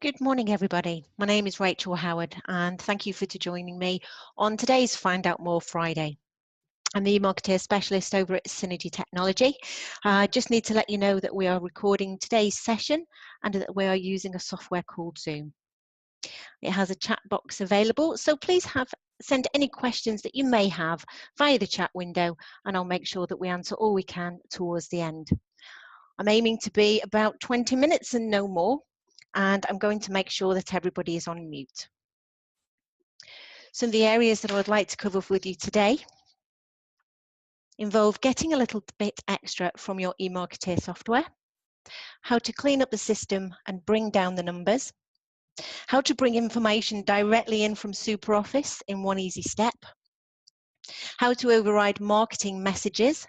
Good morning, everybody. My name is Rachel Howard, and thank you for joining me on today's Find Out More Friday. I'm the eMarketeer specialist over at Synergy Technology. I just need to let you know that we are recording today's session and that we are using a software called Zoom. It has a chat box available, so please send any questions that you may have via the chat window, and I'll make sure that we answer all we can towards the end. I'm aiming to be about 20 minutes and no more, and I'm going to make sure that everybody is on mute. Some of the areas that I would like to cover with you today involve getting a little bit extra from your eMarketeer software, how to clean up the system and bring down the numbers, how to bring information directly in from SuperOffice in one easy step, how to override marketing messages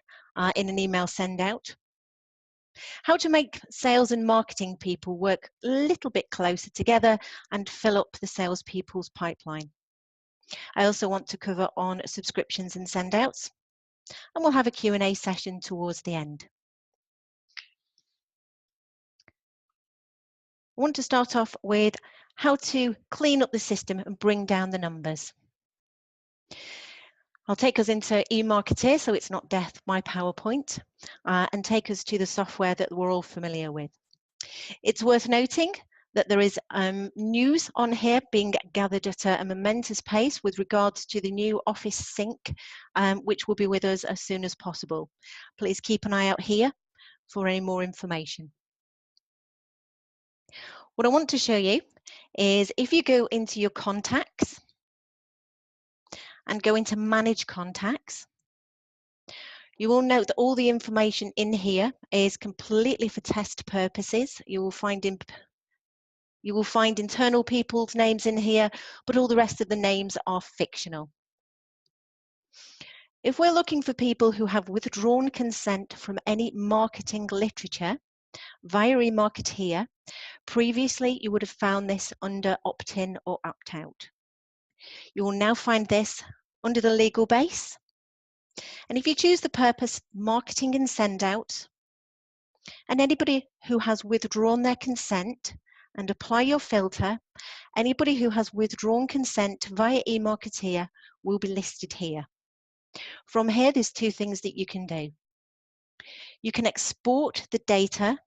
in an email send out, how to make sales and marketing people work a little bit closer together and fill up the salespeople's pipeline. I also want to cover on subscriptions and send outs, and we'll have a Q&A session towards the end. I want to start off with how to clean up the system and bring down the numbers. I'll take us into eMarketeer, so it's not death by PowerPoint, and take us to the software that we're all familiar with. It's worth noting that there is news on here being gathered at a momentous pace with regards to the new Office Sync, which will be with us as soon as possible. Please keep an eye out here for any more information. What I want to show you is if you go into your contacts and go into manage contacts, you will note that all the information in here is completely for test purposes. You will find internal people's names in here, but all the rest of the names are fictional. If we're looking for people who have withdrawn consent from any marketing literature via eMarketeer, previously you would have found this under opt-in or opt-out. You will now find this under the legal base. And if you choose the purpose marketing and send out, and anybody who has withdrawn their consent and apply your filter, anybody who has withdrawn consent via eMarketeer will be listed here. From here, there's two things that you can do. You can export the data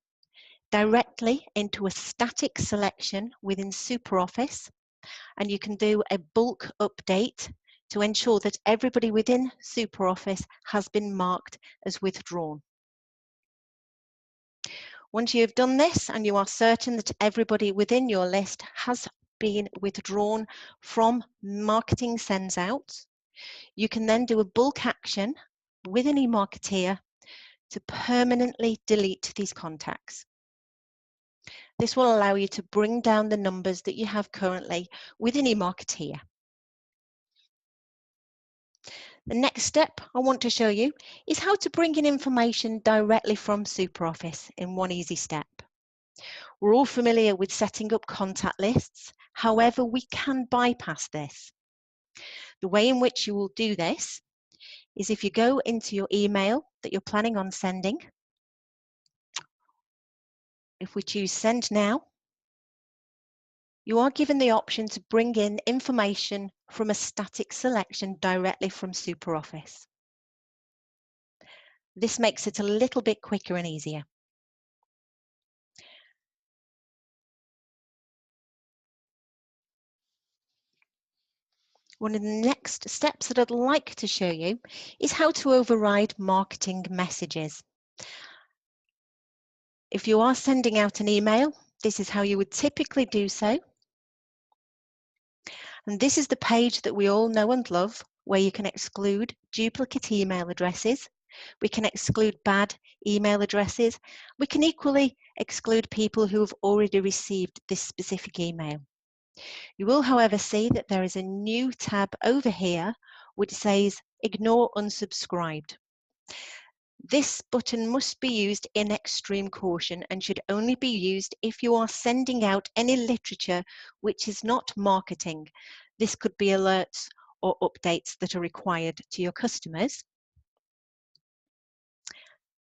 directly into a static selection within SuperOffice, and you can do a bulk update to ensure that everybody within SuperOffice has been marked as withdrawn. Once you have done this and you are certain that everybody within your list has been withdrawn from marketing sends out, you can then do a bulk action within eMarketeer to permanently delete these contacts. This will allow you to bring down the numbers that you have currently within eMarketeer. The next step I want to show you is how to bring in information directly from SuperOffice in one easy step. We're all familiar with setting up contact lists. However, we can bypass this. The way in which you will do this is if you go into your email that you're planning on sending. If we choose Send Now, you are given the option to bring in information from a static selection directly from SuperOffice. This makes it a little bit quicker and easier. One of the next steps that I'd like to show you is how to override marketing messages. If you are sending out an email, this is how you would typically do so. And this is the page that we all know and love, where you can exclude duplicate email addresses. We can exclude bad email addresses. We can equally exclude people who have already received this specific email. You will, however, see that there is a new tab over here which says Ignore Unsubscribed. This button must be used in extreme caution and should only be used if you are sending out any literature which is not marketing. This could be alerts or updates that are required to your customers.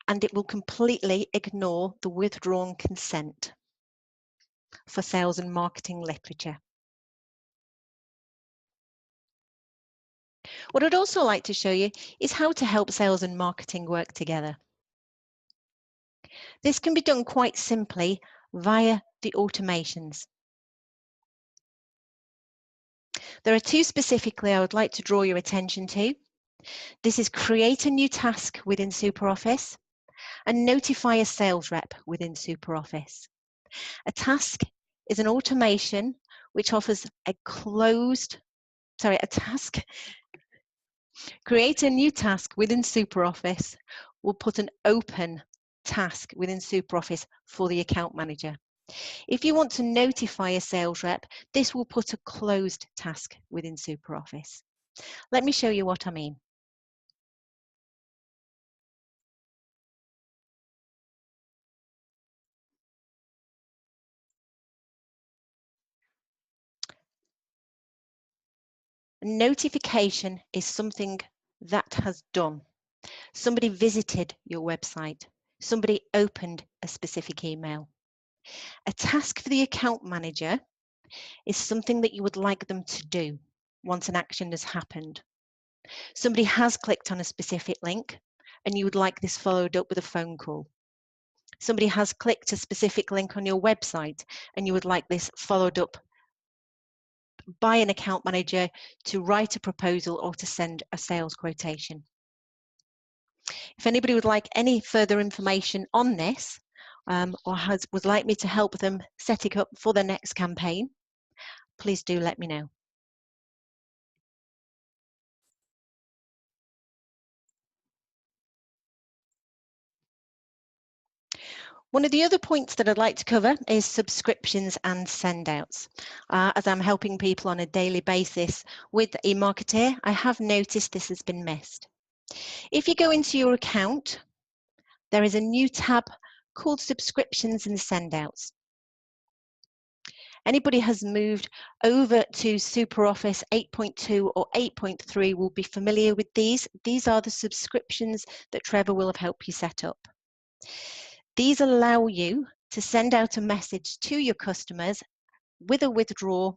And it will completely ignore the withdrawn consent. for sales and marketing literature. What I'd also like to show you is how to help sales and marketing work together. This can be done quite simply via the automations. There are two specifically I would like to draw your attention to. This is create a new task within SuperOffice and notify a sales rep within SuperOffice. A task is an automation which offers a task. Create a new task within SuperOffice will put an open task within SuperOffice for the account manager. If you want to notify a sales rep, this will put a closed task within SuperOffice. Let me show you what I mean. A notification is something that has done. Somebody visited your website. Somebody opened a specific email. A task for the account manager is something that you would like them to do once an action has happened. Somebody has clicked on a specific link and you would like this followed up with a phone call. Somebody has clicked a specific link on your website and you would like this followed up by an account manager to write a proposal or to send a sales quotation. If anybody would like any further information on this or would like me to help them set it up for their next campaign, please do let me know. One of the other points that I'd like to cover is subscriptions and sendouts. As I'm helping people on a daily basis with eMarketeer, I have noticed this has been missed. If you go into your account, there is a new tab called subscriptions and sendouts. Anybody has moved over to SuperOffice 8.2 or 8.3 will be familiar with these. These are the subscriptions that Trevor will have helped you set up. These allow you to send out a message to your customers with a withdraw,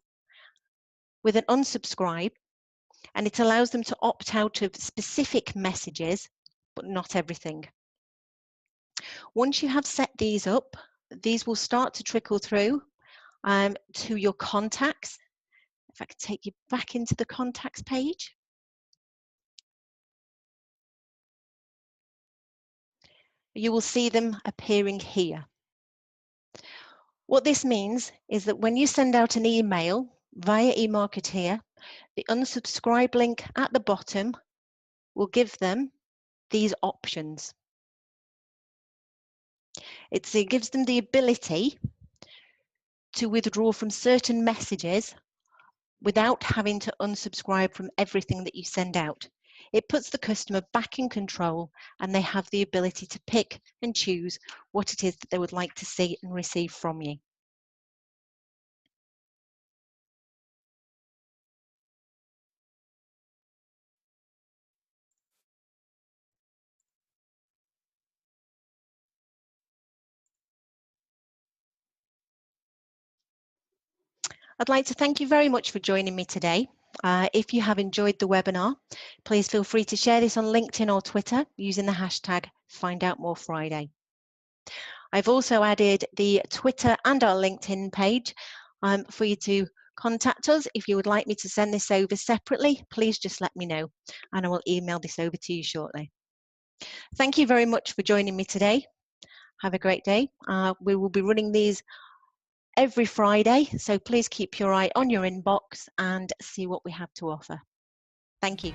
with an unsubscribe, and it allows them to opt out of specific messages, but not everything. Once you have set these up, these will start to trickle through to your contacts. If I could take you back into the contacts page. You will see them appearing here. What this means is that when you send out an email via eMarketeer, the unsubscribe link at the bottom will give them these options. It gives them the ability to withdraw from certain messages without having to unsubscribe from everything that you send out. It puts the customer back in control and they have the ability to pick and choose what it is that they would like to see and receive from you. I'd like to thank you very much for joining me today. If you have enjoyed the webinar, please feel free to share this on LinkedIn or Twitter using the hashtag FindOutMoreFriday. I've also added the Twitter and our LinkedIn page for you to contact us. If you would like me to send this over separately, please just let me know and I will email this over to you shortly. Thank you very much for joining me today. Have a great day. We will be running these every Friday, so please keep your eye on your inbox and see what we have to offer. Thank you.